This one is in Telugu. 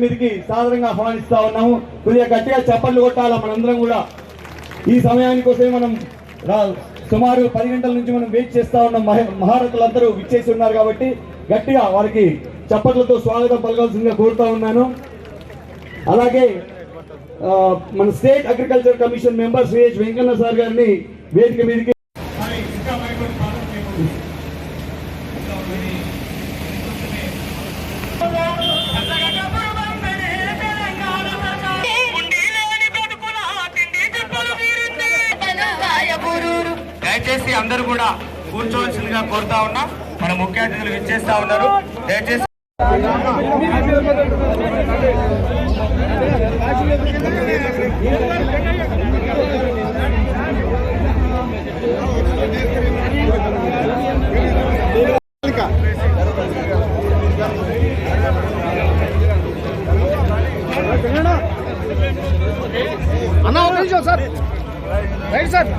మీదకి సాధారణంగా ఆహ్వానిస్తా ఉన్నాము. కొద్దిగా గట్టిగా చప్పట్లు కొట్టాలా మనందరం కూడా. ఈ సమయానికోసమే మనం సుమారు 10 గంటల నుంచి మనం వెయిట్ చేస్తా ఉన్నాం. మహారథులందరూ విచ్చేసి ఉన్నారు కాబట్టి గట్టిగా వారికి చప్పట్లతో స్వాగతం పలకాల్సిందిగా కోరుతా ఉన్నాను. అలాగే మన state agriculture commission member Shri H Venkanna sir గారిని వేదిక మీదకి దయచేసి అందరూ కూడా కూర్చోవలసిందిగా కోరుతా ఉన్నాం. మన ముఖ్య అతిథులు విచ్చేస్తా ఉన్నారు. దయచేసి అన్న ఒక నిమిషం సార్, రైట్ సార్.